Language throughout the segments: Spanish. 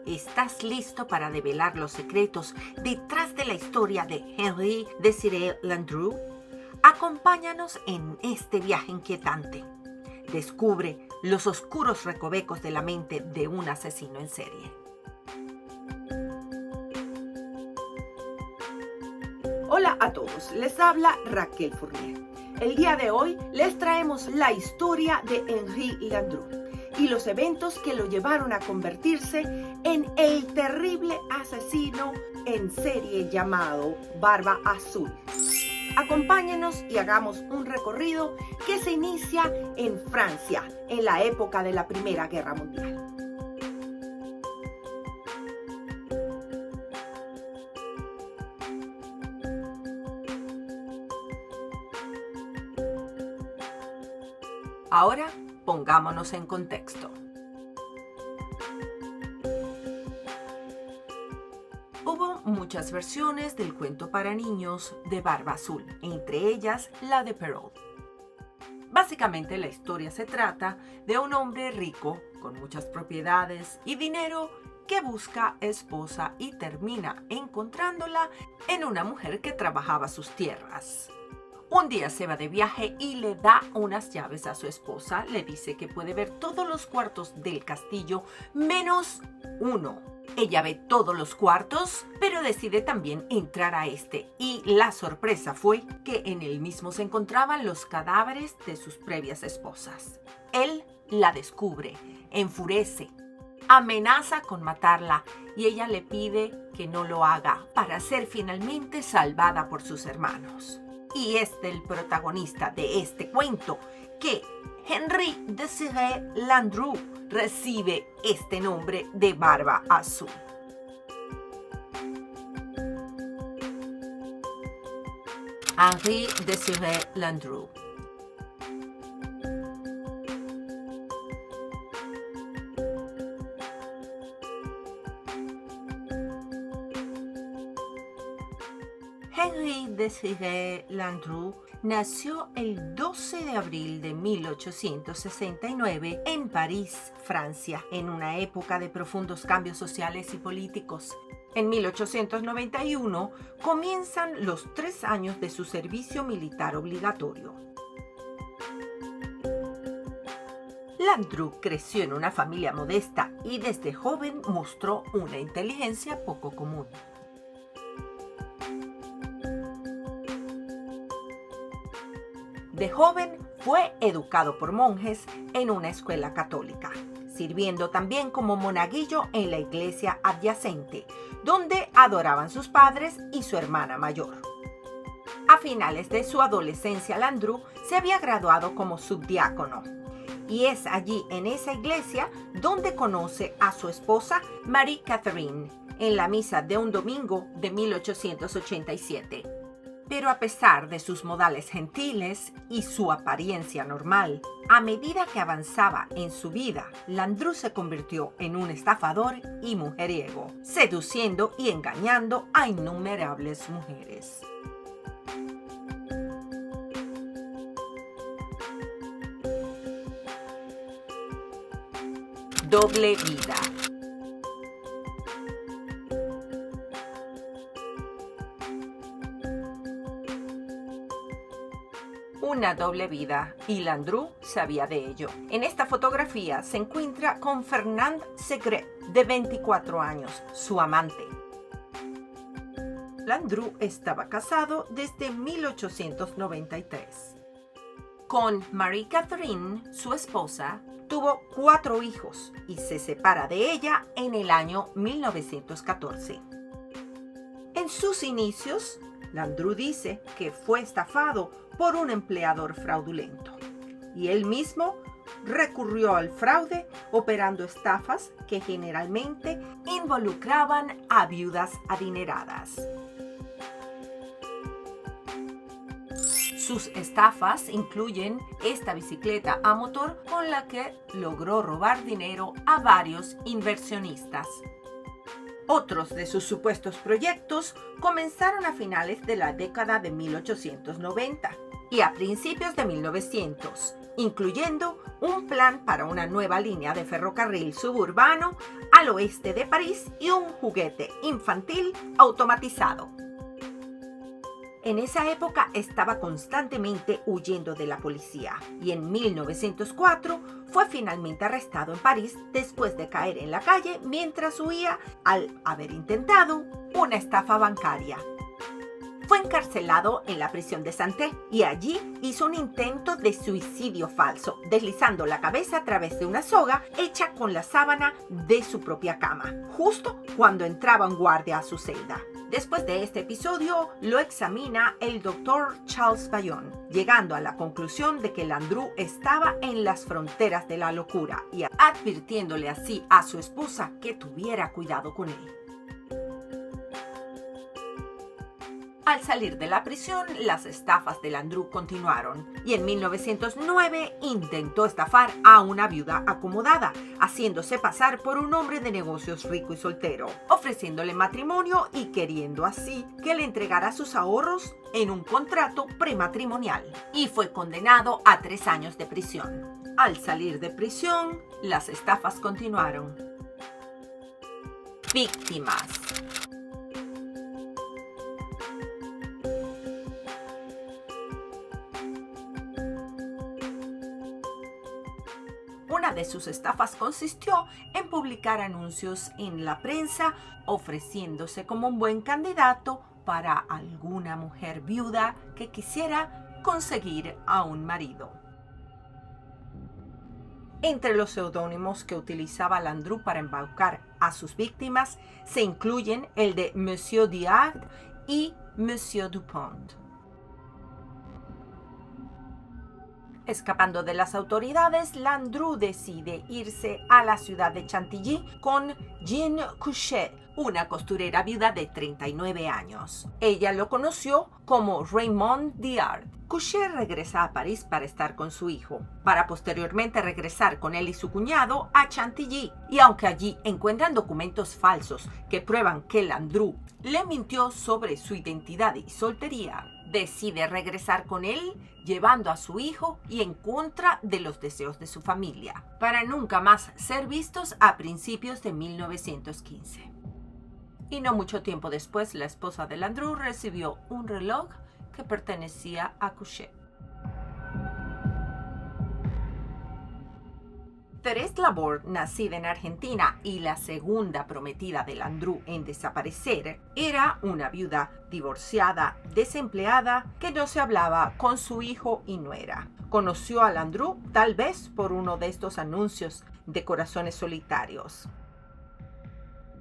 ¿Estás listo para develar los secretos detrás de la historia de Henri Désiré Landru? Acompáñanos en este viaje inquietante. Descubre los oscuros recovecos de la mente de un asesino en serie. Hola a todos, les habla Raquel Fournier. El día de hoy les traemos la historia de Henri Landru y los eventos que lo llevaron a convertirse en el terrible asesino en serie llamado Barba Azul. Acompáñenos y hagamos un recorrido que se inicia en Francia, en la época de la Primera Guerra Mundial. Ahora, pongámonos en contexto. Hubo muchas versiones del cuento para niños de Barba Azul, entre ellas la de Perrault. Básicamente la historia se trata de un hombre rico, con muchas propiedades y dinero, que busca esposa y termina encontrándola en una mujer que trabajaba sus tierras. Un día se va de viaje y le da unas llaves a su esposa. Le dice que puede ver todos los cuartos del castillo menos uno. Ella ve todos los cuartos, pero decide también entrar a este. Y la sorpresa fue que en él mismo se encontraban los cadáveres de sus previas esposas. Él la descubre, enfurece, amenaza con matarla y ella le pide que no lo haga para ser finalmente salvada por sus hermanos. Y es del protagonista de este cuento que Henri Désiré Landru recibe este nombre de Barba Azul. Henri Désiré Landru. Henri Désiré Landru nació el 12 de abril de 1869 en París, Francia, en una época de profundos cambios sociales y políticos. En 1891 comienzan los 3 años de su servicio militar obligatorio. Landru creció en una familia modesta y desde joven mostró una inteligencia poco común. De joven fue educado por monjes en una escuela católica, sirviendo también como monaguillo en la iglesia adyacente, donde adoraban sus padres y su hermana mayor. A finales de su adolescencia, Landru se había graduado como subdiácono, y es allí en esa iglesia donde conoce a su esposa Marie-Catherine en la misa de un domingo de 1887. Pero a pesar de sus modales gentiles y su apariencia normal, a medida que avanzaba en su vida, Landru se convirtió en un estafador y mujeriego, seduciendo y engañando a innumerables mujeres. Doble vida. Una doble vida, y Landru sabía de ello. En esta fotografía se encuentra con Fernand Segret, de 24 años, su amante. Landru estaba casado desde 1893. Con Marie-Catherine, su esposa, tuvo 4 hijos y se separa de ella en el año 1914. En sus inicios, Landru dice que fue estafado por un empleador fraudulento y él mismo recurrió al fraude operando estafas que generalmente involucraban a viudas adineradas. Sus estafas incluyen esta bicicleta a motor con la que logró robar dinero a varios inversionistas. Otros de sus supuestos proyectos comenzaron a finales de la década de 1890 y a principios de 1900, incluyendo un plan para una nueva línea de ferrocarril suburbano al oeste de París y un juguete infantil automatizado. En esa época estaba constantemente huyendo de la policía y en 1904 fue finalmente arrestado en París después de caer en la calle mientras huía al haber intentado una estafa bancaria. Fue encarcelado en la prisión de Santé y allí hizo un intento de suicidio falso, deslizando la cabeza a través de una soga hecha con la sábana de su propia cama, justo cuando entraba un guardia a su celda. Después de este episodio, lo examina el doctor Charles Bayon, llegando a la conclusión de que Landru estaba en las fronteras de la locura y advirtiéndole así a su esposa que tuviera cuidado con él. Al salir de la prisión, las estafas de Landru continuaron y en 1909 intentó estafar a una viuda acomodada, haciéndose pasar por un hombre de negocios rico y soltero, ofreciéndole matrimonio y queriendo así que le entregara sus ahorros en un contrato prematrimonial. Y fue condenado a 3 años de prisión. Al salir de prisión, las estafas continuaron. Víctimas. Una de sus estafas consistió en publicar anuncios en la prensa ofreciéndose como un buen candidato para alguna mujer viuda que quisiera conseguir a un marido. Entre los seudónimos que utilizaba Landru para embaucar a sus víctimas se incluyen el de Monsieur Diard y Monsieur Dupont. Escapando de las autoridades, Landru decide irse a la ciudad de Chantilly con Jeanne Couchet, una costurera viuda de 39 años. Ella lo conoció como Raymond Diard. Couchet regresa a París para estar con su hijo, para posteriormente regresar con él y su cuñado a Chantilly. Y aunque allí encuentran documentos falsos que prueban que Landru le mintió sobre su identidad y soltería, decide regresar con él, llevando a su hijo y en contra de los deseos de su familia, para nunca más ser vistos a principios de 1915. Y no mucho tiempo después, la esposa de Landru recibió un reloj que pertenecía a Couchet. Thérèse Laborde, nacida en Argentina y la segunda prometida de Landru en desaparecer, era una viuda divorciada, desempleada, que no se hablaba con su hijo y nuera. Conoció a Landru tal vez por uno de estos anuncios de corazones solitarios.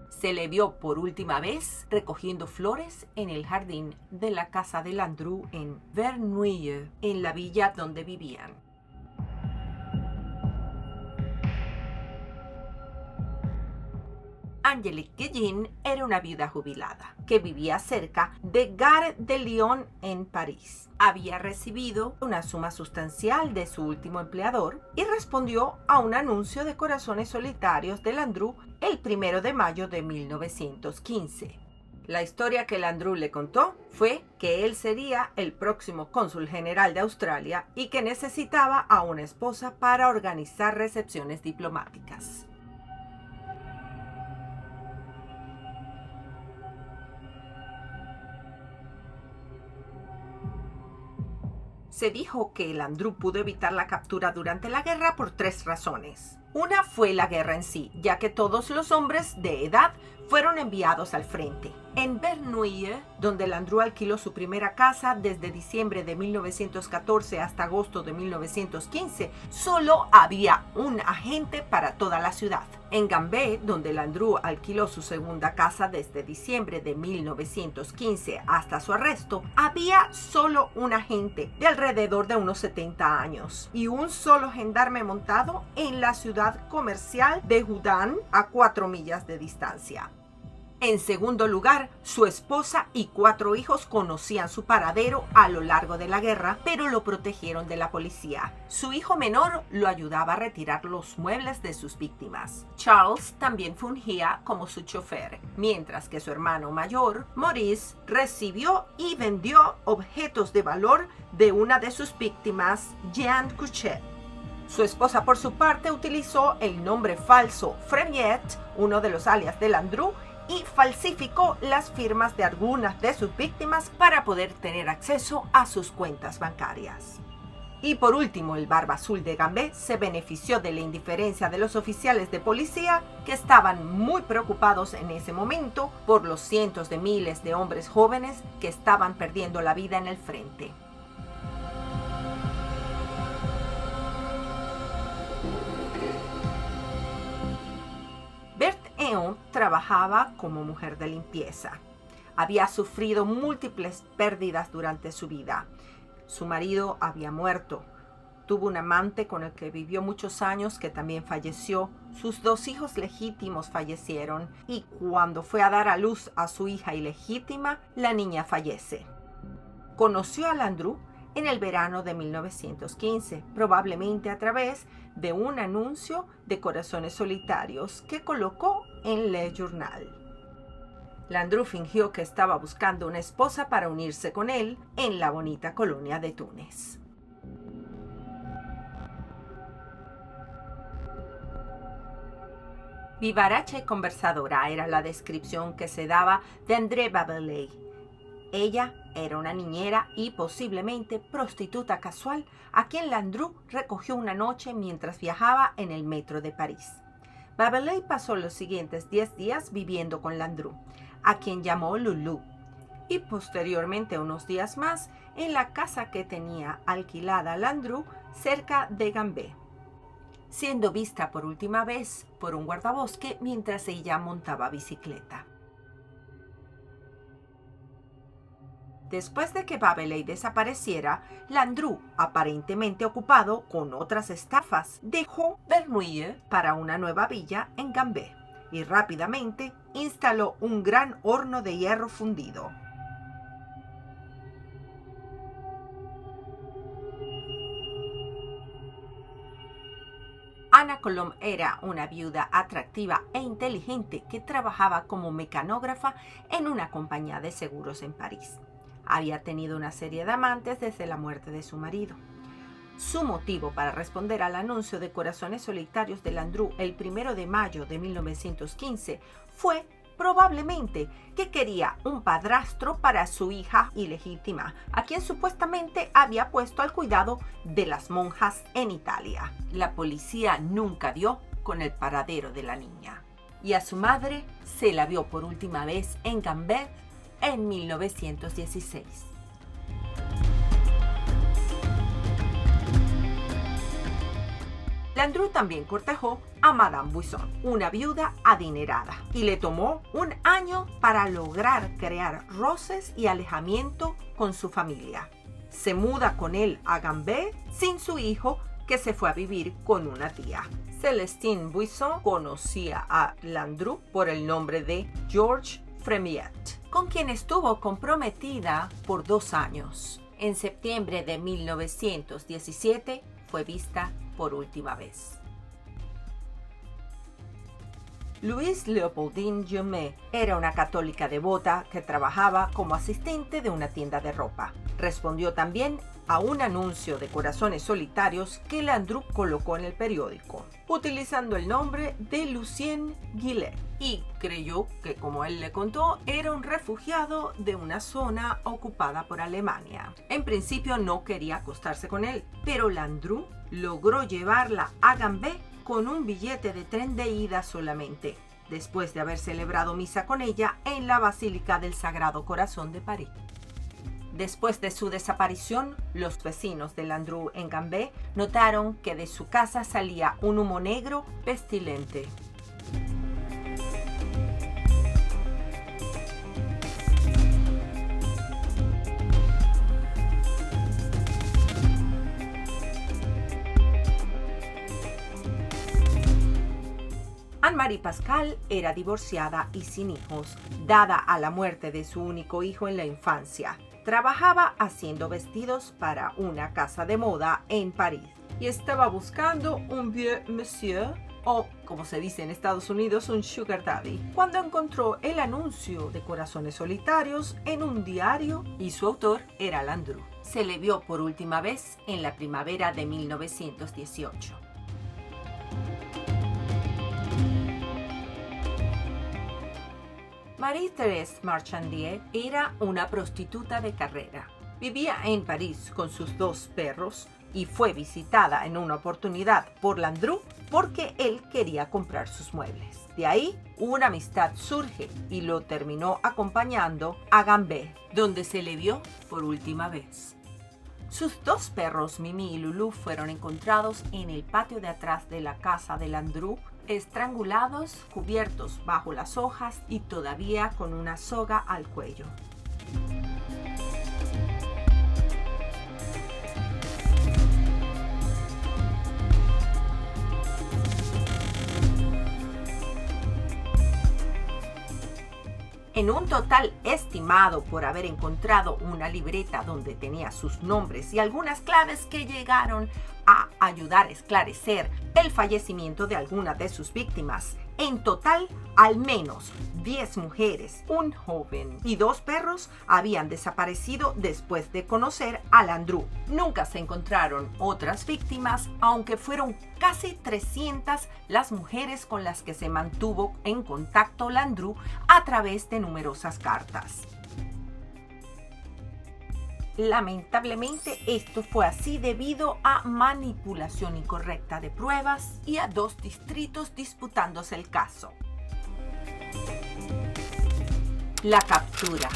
Se le vio por última vez recogiendo flores en el jardín de la casa de Landru en Verneuil, en la villa donde vivían. Angélique Guillin era una viuda jubilada que vivía cerca de Gare de Lyon en París. Había recibido una suma sustancial de su último empleador y respondió a un anuncio de corazones solitarios de Landru el 1 de mayo de 1915. La historia que Landru le contó fue que él sería el próximo cónsul general de Australia y que necesitaba a una esposa para organizar recepciones diplomáticas. Se dijo que Landru pudo evitar la captura durante la guerra por 3 razones. Una fue la guerra en sí, ya que todos los hombres de edad fueron enviados al frente. En Verneuil, donde Landru alquiló su primera casa desde diciembre de 1914 hasta agosto de 1915, solo había un agente para toda la ciudad. En Gambé, donde Landru alquiló su segunda casa desde diciembre de 1915 hasta su arresto, había solo un agente de alrededor de unos 70 años y un solo gendarme montado en la ciudad comercial de Houdan a 4 millas de distancia. En segundo lugar, su esposa y 4 hijos conocían su paradero a lo largo de la guerra, pero lo protegieron de la policía. Su hijo menor lo ayudaba a retirar los muebles de sus víctimas. Charles también fungía como su chofer, mientras que su hermano mayor, Maurice, recibió y vendió objetos de valor de una de sus víctimas, Jeanne Couchet. Su esposa, por su parte, utilizó el nombre falso Fremiette, uno de los alias de Landru, y falsificó las firmas de algunas de sus víctimas para poder tener acceso a sus cuentas bancarias. Y por último, el Barba Azul de Gambé se benefició de la indiferencia de los oficiales de policía que estaban muy preocupados en ese momento por los cientos de miles de hombres jóvenes que estaban perdiendo la vida en el frente. Berthe Eon trabajaba como mujer de limpieza. Había sufrido múltiples pérdidas durante su vida. Su marido había muerto. Tuvo un amante con el que vivió muchos años que también falleció. Sus 2 hijos legítimos fallecieron y cuando fue a dar a luz a su hija ilegítima, la niña fallece. Conoció a Landru en el verano de 1915, probablemente a través de un anuncio de corazones solitarios que colocó en Le Journal. Landru fingió que estaba buscando una esposa para unirse con él en la bonita colonia de Túnez. Vivaracha y conversadora era la descripción que se daba de André Babelais. Ella era una niñera y posiblemente prostituta casual a quien Landru recogió una noche mientras viajaba en el metro de París. Babelais pasó los siguientes 10 días viviendo con Landru, a quien llamó Lulu, y posteriormente unos días más en la casa que tenía alquilada Landru cerca de Gambé, siendo vista por última vez por un guardabosque mientras ella montaba bicicleta. Después de que Babelais desapareciera, Landru, aparentemente ocupado con otras estafas, dejó Vernouillet para una nueva villa en Gambé y rápidamente instaló un gran horno de hierro fundido. Anna Colomb era una viuda atractiva e inteligente que trabajaba como mecanógrafa en una compañía de seguros en París. Había tenido una serie de amantes desde la muerte de su marido. Su motivo para responder al anuncio de Corazones Solitarios de Landru el 1 de mayo de 1915 fue probablemente que quería un padrastro para su hija ilegítima, a quien supuestamente había puesto al cuidado de las monjas en Italia. La policía nunca dio con el paradero de la niña, y a su madre se la vio por última vez en Gambé en 1916. Landru también cortejó a Madame Buisson, una viuda adinerada, y le tomó un año para lograr crear roces y alejamiento con su familia. Se muda con él a Gambé sin su hijo, que se fue a vivir con una tía. Célestine Buisson conocía a Landru por el nombre de Georges Fremiette, con quien estuvo comprometida por 2 años. En septiembre de 1917 fue vista por última vez. Louise Léopoldine Jumet era una católica devota que trabajaba como asistente de una tienda de ropa. Respondió también a un anuncio de Corazones Solitarios que Landru colocó en el periódico, utilizando el nombre de Lucien Guillet, y creyó que, como él le contó, era un refugiado de una zona ocupada por Alemania. En principio no quería acostarse con él, pero Landru logró llevarla a Gambé con un billete de tren de ida solamente, después de haber celebrado misa con ella en la Basílica del Sagrado Corazón de París. Después de su desaparición, los vecinos de Landru en Gambé notaron que de su casa salía un humo negro pestilente. Anne-Marie Pascal era divorciada y sin hijos, dada a la muerte de su único hijo en la infancia. Trabajaba haciendo vestidos para una casa de moda en París y estaba buscando un vieux monsieur, o como se dice en Estados Unidos, un sugar daddy, cuando encontró el anuncio de Corazones Solitarios en un diario y su autor era Landru. se le vio por última vez en la primavera de 1918. Marie-Thérèse Marchandier era una prostituta de carrera. Vivía en París con sus 2 perros y fue visitada en una oportunidad por Landru porque él quería comprar sus muebles. De ahí, una amistad surge y lo terminó acompañando a Gambé, donde se le vio por última vez. Sus 2 perros, Mimi y Lulu, fueron encontrados en el patio de atrás de la casa de Landru, estrangulados, cubiertos bajo las hojas y todavía con una soga al cuello. En un total estimado por haber encontrado una libreta donde tenía sus nombres y algunas claves que llegaron a ayudar a esclarecer el fallecimiento de alguna de sus víctimas. En total, al menos 10 mujeres, un joven y 2 perros habían desaparecido después de conocer a Landru. Nunca se encontraron otras víctimas, aunque fueron casi 300 las mujeres con las que se mantuvo en contacto Landru a través de numerosas cartas. Lamentablemente, esto fue así debido a manipulación incorrecta de pruebas y a 2 distritos disputándose el caso. La captura.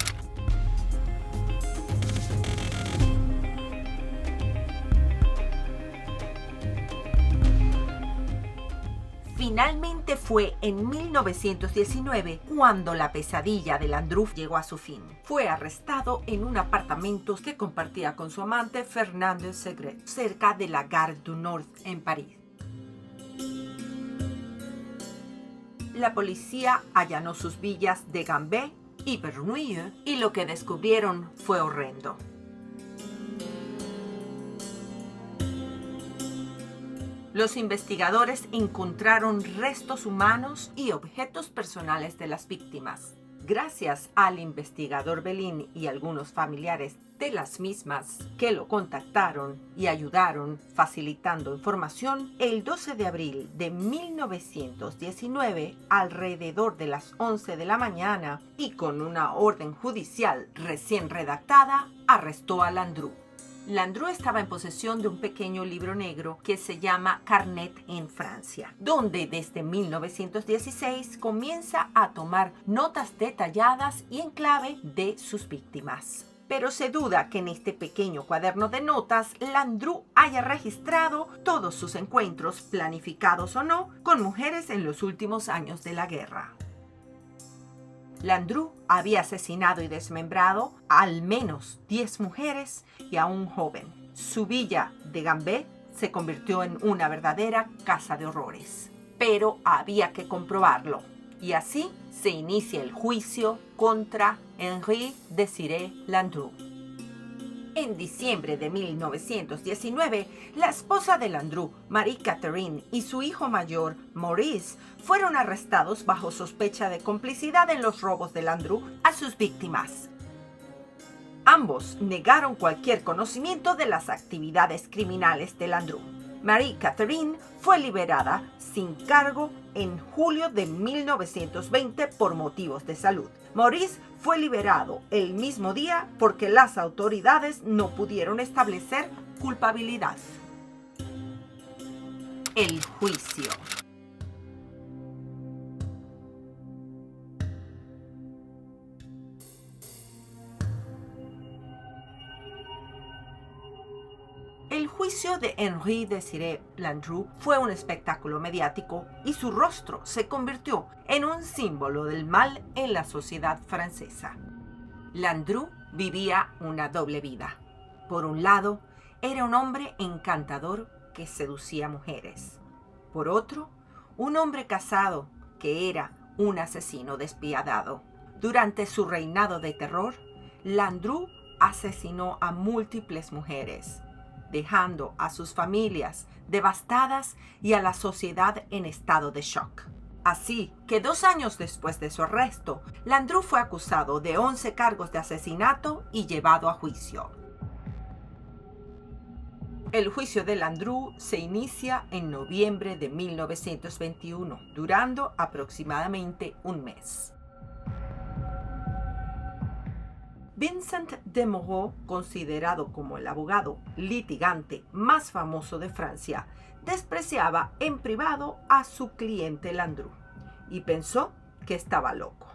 Finalmente fue en 1919 cuando la pesadilla de Landru llegó a su fin. Fue arrestado en un apartamento que compartía con su amante Fernando Segret, cerca de la Gare du Nord en París. La policía allanó sus villas de Gambé y Vernouillet y lo que descubrieron fue horrendo. Los investigadores encontraron restos humanos y objetos personales de las víctimas. Gracias al investigador Belin y algunos familiares de las mismas que lo contactaron y ayudaron facilitando información, el 12 de abril de 1919, alrededor de las 11 de la mañana y con una orden judicial recién redactada, arrestó a Landru. Landru estaba en posesión de un pequeño libro negro que se llama Carnet en Francia, donde desde 1916 comienza a tomar notas detalladas y en clave de sus víctimas. Pero se duda que en este pequeño cuaderno de notas Landru haya registrado todos sus encuentros, planificados o no, con mujeres en los últimos años de la guerra. Landru había asesinado y desmembrado a al menos 10 mujeres y a un joven. Su villa de Gambé se convirtió en una verdadera casa de horrores. Pero había que comprobarlo. Y así se inicia el juicio contra Henri Désiré Landru. En diciembre de 1919, la esposa de Landru, Marie-Catherine, y su hijo mayor, Maurice, fueron arrestados bajo sospecha de complicidad en los robos de Landru a sus víctimas. Ambos negaron cualquier conocimiento de las actividades criminales de Landru. Marie-Catherine fue liberada sin cargo en julio de 1920 por motivos de salud. Maurice fue liberado el mismo día porque las autoridades no pudieron establecer culpabilidad. El juicio. El juicio de Henri Désiré Landru fue un espectáculo mediático y su rostro se convirtió en un símbolo del mal en la sociedad francesa. Landru vivía una doble vida. Por un lado, era un hombre encantador que seducía mujeres. Por otro, un hombre casado que era un asesino despiadado. Durante su reinado de terror, Landru asesinó a múltiples mujeres, dejando a sus familias devastadas y a la sociedad en estado de shock. Así que 2 años después de su arresto, Landru fue acusado de 11 cargos de asesinato y llevado a juicio. El juicio de Landru se inicia en noviembre de 1921, durando aproximadamente un mes. Vincent de Moreau, considerado como el abogado litigante más famoso de Francia, despreciaba en privado a su cliente Landru y pensó que estaba loco.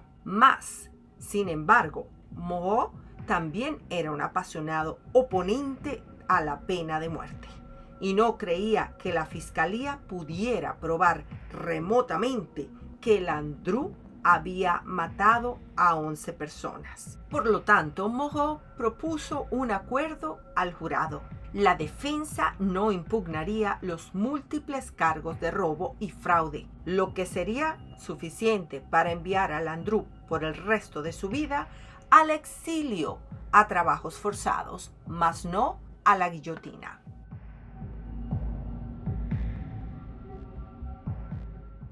Sin embargo, Moreau también era un apasionado oponente a la pena de muerte y no creía que la fiscalía pudiera probar remotamente que Landru había matado a 11 personas. Por lo tanto, Moreau propuso un acuerdo al jurado. La defensa no impugnaría los múltiples cargos de robo y fraude, lo que sería suficiente para enviar a Landru por el resto de su vida al exilio a trabajos forzados, mas no a la guillotina.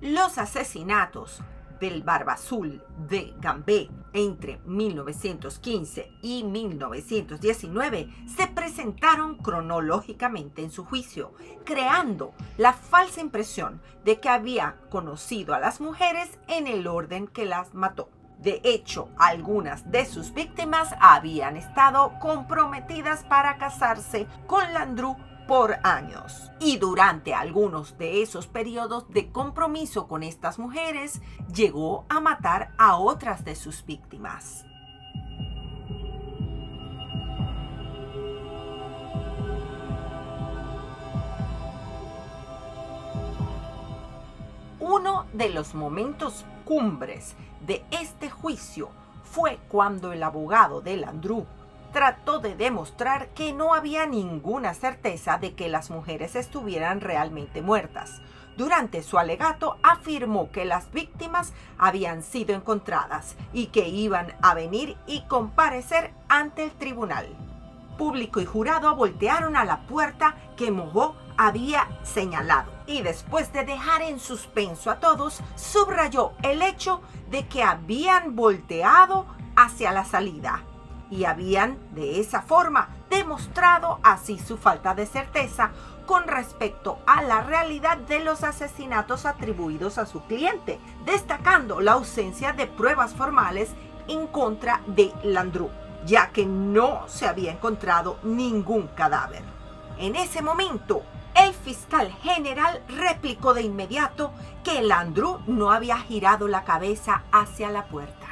Los asesinatos del Barba Azul de Gambé entre 1915 y 1919 se presentaron cronológicamente en su juicio, creando la falsa impresión de que había conocido a las mujeres en el orden que las mató. De hecho, algunas de sus víctimas habían estado comprometidas para casarse con Landru por años. Y durante algunos de esos periodos de compromiso con estas mujeres, llegó a matar a otras de sus víctimas. Uno de los momentos cumbres de este juicio fue cuando el abogado de Landru trató de demostrar que no había ninguna certeza de que las mujeres estuvieran realmente muertas. Durante su alegato afirmó que las víctimas habían sido encontradas y que iban a venir y comparecer ante el tribunal. Público y jurado voltearon a la puerta que Moreau había señalado y después de dejar en suspenso a todos, subrayó el hecho de que habían volteado hacia la salida y habían de esa forma demostrado así su falta de certeza con respecto a la realidad de los asesinatos atribuidos a su cliente, destacando la ausencia de pruebas formales en contra de Landru, ya que no se había encontrado ningún cadáver. En ese momento, el fiscal general replicó de inmediato que Landru no había girado la cabeza hacia la puerta.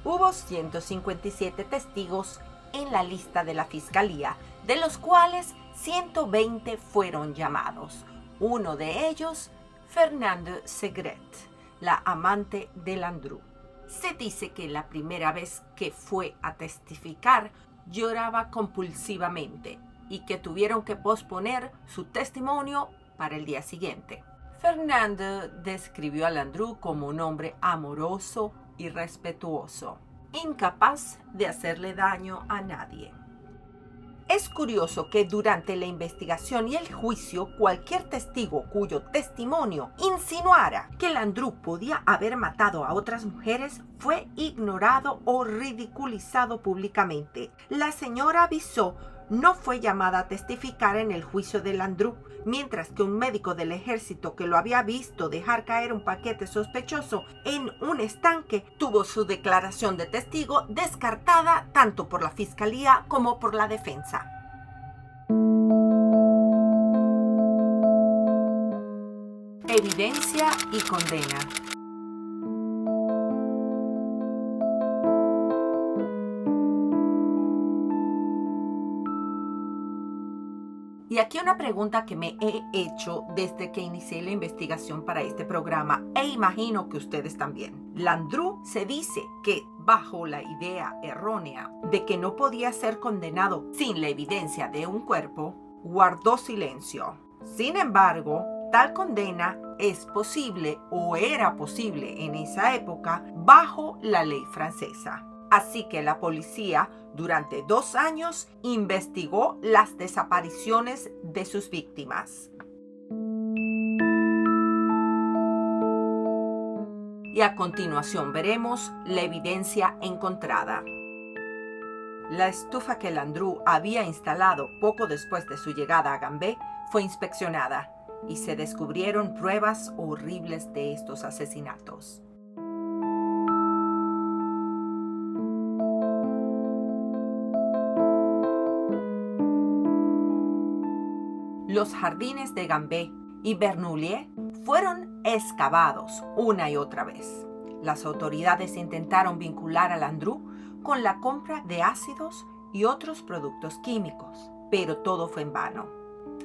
Hubo 157 testigos en la lista de la fiscalía, de los cuales 120 fueron llamados. Uno de ellos, Fernande Segret, la amante de Landru. Se dice que la primera vez que fue a testificar lloraba compulsivamente y que tuvieron que posponer su testimonio para el día siguiente. Fernande describió a Landru como un hombre amoroso y respetuoso, incapaz de hacerle daño a nadie. Es curioso que durante la investigación y el juicio, cualquier testigo cuyo testimonio insinuara que Landru podía haber matado a otras mujeres fue ignorado o ridiculizado públicamente. La señora Bissot no fue llamada a testificar en el juicio de Landru, mientras que un médico del ejército que lo había visto dejar caer un paquete sospechoso en un estanque tuvo su declaración de testigo descartada tanto por la fiscalía como por la defensa. Evidencia y condena. Y aquí una pregunta que me he hecho desde que inicié la investigación para este programa, e imagino que ustedes también. Landru se dice que bajo la idea errónea de que no podía ser condenado sin la evidencia de un cuerpo, guardó silencio. Sin embargo, tal condena es posible o era posible en esa época bajo la ley francesa. Así que la policía durante 2 años investigó las desapariciones de sus víctimas. y a continuación veremos la evidencia encontrada. La estufa que Landru había instalado poco después de su llegada a Gambé fue inspeccionada y se descubrieron pruebas horribles de estos asesinatos. Los jardines de Gambé y Bernouillet fueron excavados una y otra vez. Las autoridades intentaron vincular a Landru con la compra de ácidos y otros productos químicos, pero todo fue en vano.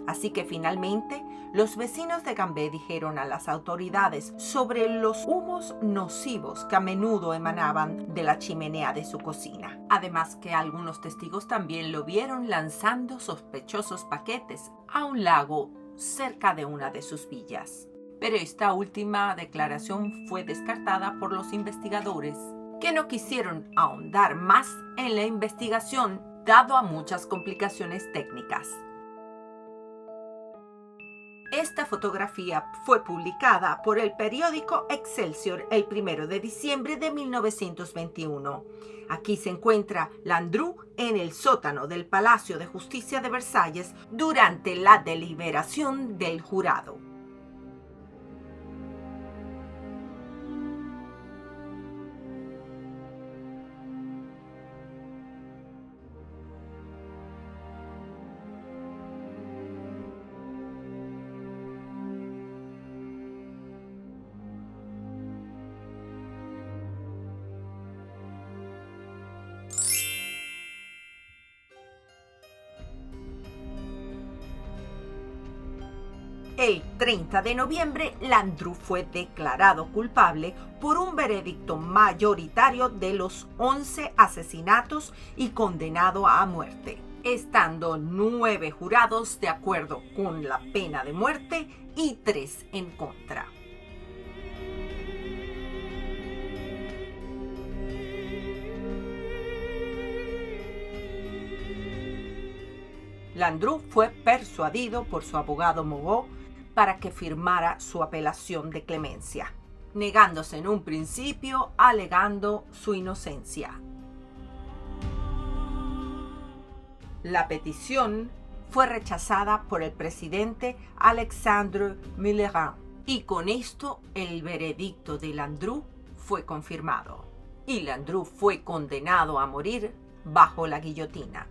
Así que finalmente los vecinos de Gambé dijeron a las autoridades sobre los humos nocivos que a menudo emanaban de la chimenea de su cocina. Además que algunos testigos también lo vieron lanzando sospechosos paquetes a un lago cerca de una de sus villas. Pero esta última declaración fue descartada por los investigadores, que no quisieron ahondar más en la investigación dado a muchas complicaciones técnicas. Esta fotografía fue publicada por el periódico Excelsior el 1 de diciembre de 1921. Aquí se encuentra Landru en el sótano del Palacio de Justicia de Versalles durante la deliberación del jurado. El 30 de noviembre, Landru fue declarado culpable por un veredicto mayoritario de los 11 asesinatos y condenado a muerte, estando 9 jurados de acuerdo con la pena de muerte y 3 en contra. Landru fue persuadido por su abogado Moreau para que firmara su apelación de clemencia, negándose en un principio alegando su inocencia. La petición fue rechazada por el presidente Alexandre Millerand y con esto el veredicto de Landru fue confirmado y Landru fue condenado a morir bajo la guillotina.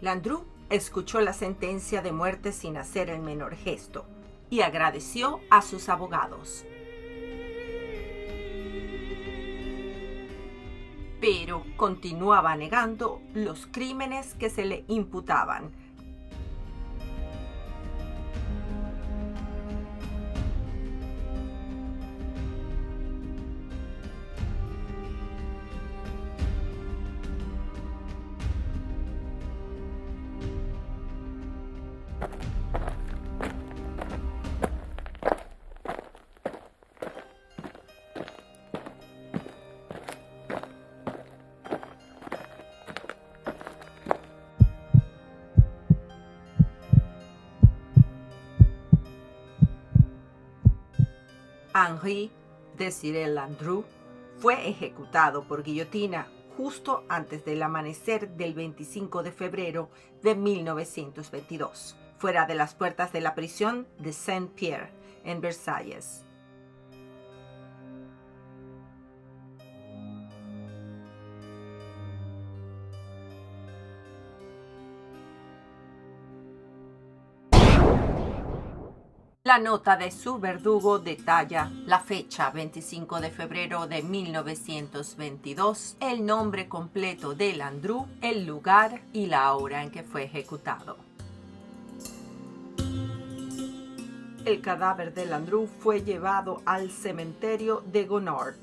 Landru escuchó la sentencia de muerte sin hacer el menor gesto y agradeció a sus abogados. Pero continuaba negando los crímenes que se le imputaban. Henri Désiré Landru fue ejecutado por guillotina justo antes del amanecer del 25 de febrero de 1922, fuera de las puertas de la prisión de Saint-Pierre, en Versalles. La nota de su verdugo detalla la fecha 25 de febrero de 1922, el nombre completo de Landru, el lugar y la hora en que fue ejecutado. El cadáver de Landru fue llevado al cementerio de Gonord.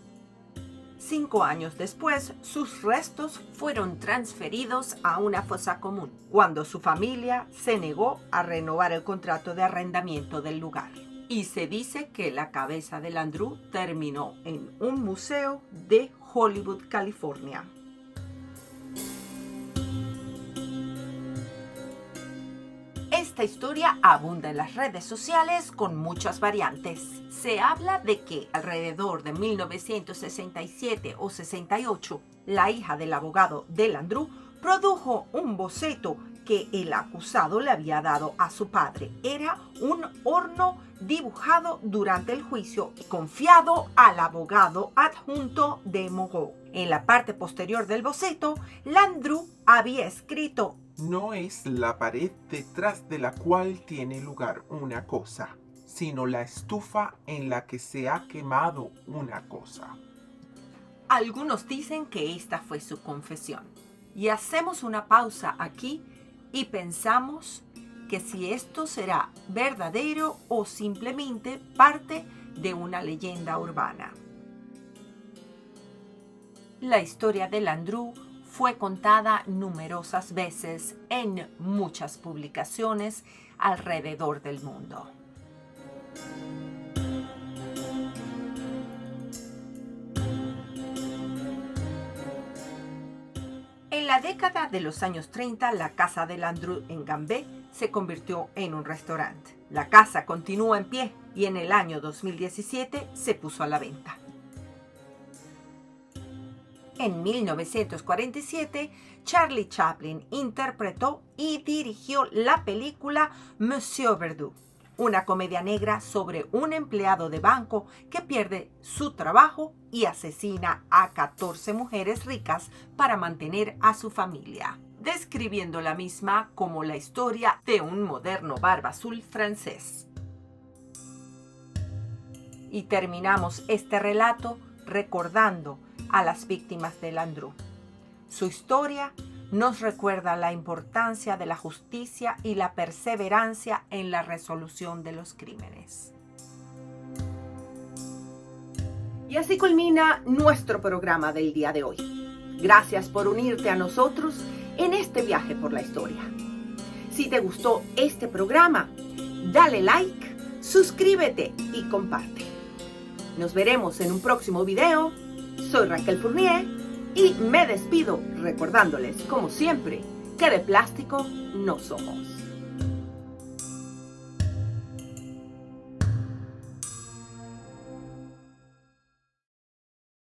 5 años después, sus restos fueron transferidos a una fosa común, cuando su familia se negó a renovar el contrato de arrendamiento del lugar. Y se dice que la cabeza de Landru terminó en un museo de Hollywood, California. Esta historia abunda en las redes sociales con muchas variantes. Se habla de que alrededor de 1967 o 68, la hija del abogado Delandru produjo un boceto que el acusado le había dado a su padre. Era un horno dibujado durante el juicio y confiado al abogado adjunto de Moreau. En la parte posterior del boceto, Landru había escrito: no es la pared detrás de la cual tiene lugar una cosa, sino la estufa en la que se ha quemado una cosa. Algunos dicen que esta fue su confesión. Y hacemos una pausa aquí y pensamos que si esto será verdadero o simplemente parte de una leyenda urbana. La historia de Landru fue contada numerosas veces en muchas publicaciones alrededor del mundo. En la década de los años 30, la casa de Landru en Gambé se convirtió en un restaurante. La casa continúa en pie y en el año 2017 se puso a la venta. En 1947, Charlie Chaplin interpretó y dirigió la película Monsieur Verdoux, una comedia negra sobre un empleado de banco que pierde su trabajo y asesina a 14 mujeres ricas para mantener a su familia, describiendo la misma como la historia de un moderno barba azul francés. Y terminamos este relato recordando a las víctimas de Landru. Su historia nos recuerda la importancia de la justicia y la perseverancia en la resolución de los crímenes. Y así culmina nuestro programa del día de hoy. Gracias por unirte a nosotros en este viaje por la historia. Si te gustó este programa, dale like, suscríbete y comparte. Nos veremos en un próximo video. Soy Raquel Fournier y me despido recordándoles, como siempre, que de plástico no somos.